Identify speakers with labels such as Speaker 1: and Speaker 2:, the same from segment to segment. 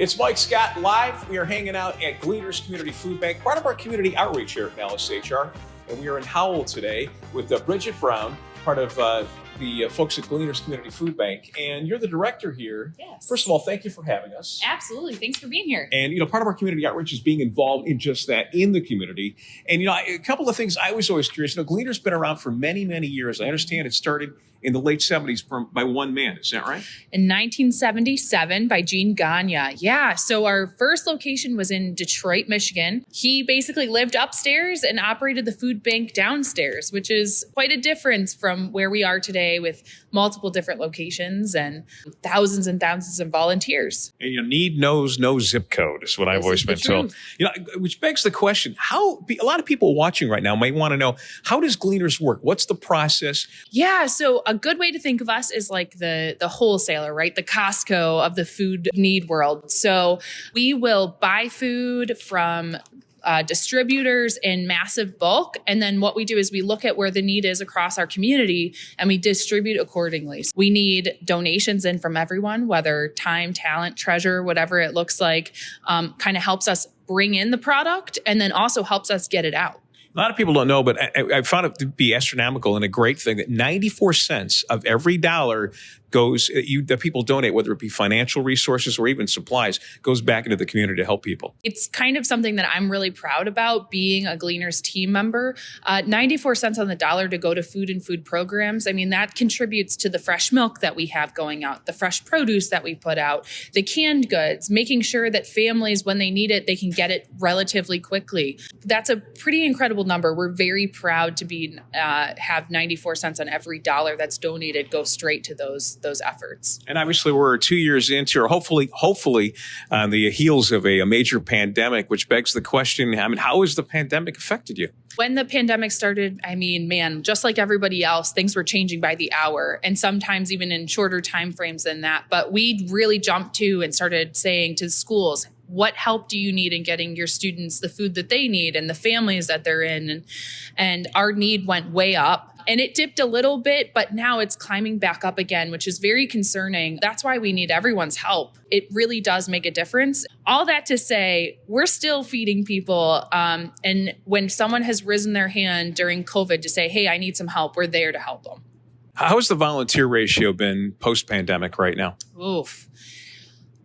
Speaker 1: It's Mike Scott live. We are hanging out at Gleaners Community Food Bank, part of our community outreach here at MalaceHR. And we are in Howell today with Bridget Brown, part of the folks at Gleaners Community Food Bank. And you're the director here.
Speaker 2: Yes.
Speaker 1: First of all, thank you for having us.
Speaker 2: Absolutely. Thanks for being here.
Speaker 1: And, part of our community outreach is being involved in just that in the community. And, a couple of things I was always curious. Gleaners been around for many, many years. I understand it started in the late 70s by one man. Is that right?
Speaker 2: In 1977 by Gene Gagne. Yeah. So our first location was in Detroit, Michigan. He basically lived upstairs and operated the food bank downstairs, which is quite a difference from where we are today with multiple different locations and thousands of volunteers.
Speaker 1: And need knows no zip code is what I've always been told. Which begs the question, a lot of people watching right now might want to know, how does Gleaners work? What's the process?
Speaker 2: Yeah. So a good way to think of us is like the wholesaler, right? The Costco of the food need world. So we will buy food from distributors in massive bulk. And then what we do is we look at where the need is across our community and we distribute accordingly. So we need donations in from everyone, whether time, talent, treasure, whatever it looks like, kind of helps us bring in the product and then also helps us get it out.
Speaker 1: A lot of people don't know, but I found it to be astronomical and a great thing that 94 cents of every dollar goes, that people donate, whether it be financial resources or even supplies, goes back into the community to help people.
Speaker 2: It's kind of something that I'm really proud about being a Gleaners team member. 94 cents on the dollar to go to food and food programs. I mean, that contributes to the fresh milk that we have going out, the fresh produce that we put out, the canned goods, making sure that families, when they need it, they can get it relatively quickly. That's a pretty incredible number. We're very proud to have 94 cents on every dollar that's donated go straight to those efforts.
Speaker 1: And obviously we're 2 years into, or hopefully on the heels of a major pandemic, which begs the question, how has the pandemic affected you?
Speaker 2: When the pandemic started, just like everybody else, things were changing by the hour and sometimes even in shorter time frames than that. But we really jumped to and started saying to schools, what help do you need in getting your students the food that they need and the families that they're in? And our need went way up. And it dipped a little bit, but now it's climbing back up again, which is very concerning. That's why we need everyone's help. It really does make a difference. All that to say, we're still feeding people. And when someone has risen their hand during COVID to say, hey, I need some help, we're there to help them.
Speaker 1: How has the volunteer ratio been post-pandemic right now?
Speaker 2: Oof.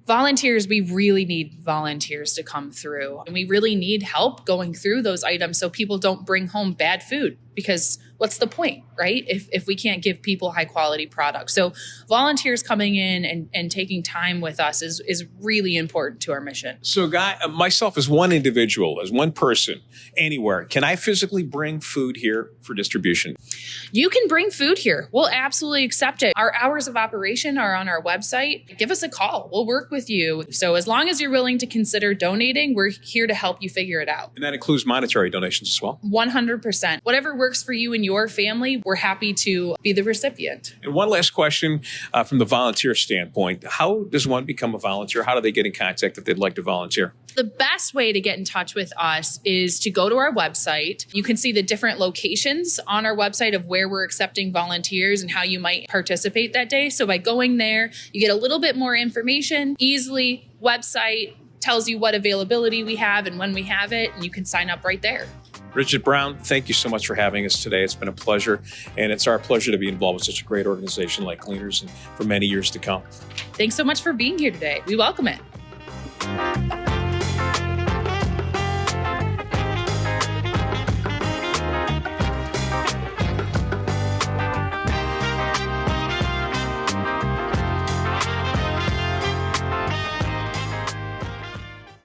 Speaker 2: Volunteers, we really need volunteers to come through. And we really need help going through those items so people don't bring home bad food. Because what's the point, right? If we can't give people high quality products. So volunteers coming in and taking time with us is really important to our mission.
Speaker 1: So myself as one individual, as one person, anywhere, can I physically bring food here for distribution?
Speaker 2: You can bring food here. We'll absolutely accept it. Our hours of operation are on our website. Give us a call. We'll work with you. So as long as you're willing to consider donating, we're here to help you figure it out.
Speaker 1: And that includes monetary donations as well?
Speaker 2: 100%. Whatever works for you and your family, we're happy to be the recipient.
Speaker 1: And one last question from the volunteer standpoint. How does one become a volunteer? How do they get in contact if they'd like to volunteer?
Speaker 2: The best way to get in touch with us is to go to our website. You can see the different locations on our website of where we're accepting volunteers and how you might participate that day. So by going there, you get a little bit more information easily. Website tells you what availability we have and when we have it, and you can sign up right there.
Speaker 1: Bridget Brown, thank you so much for having us today. It's been a pleasure, and it's our pleasure to be involved with such a great organization like Gleaners and for many years to come.
Speaker 2: Thanks so much for being here today. We welcome it.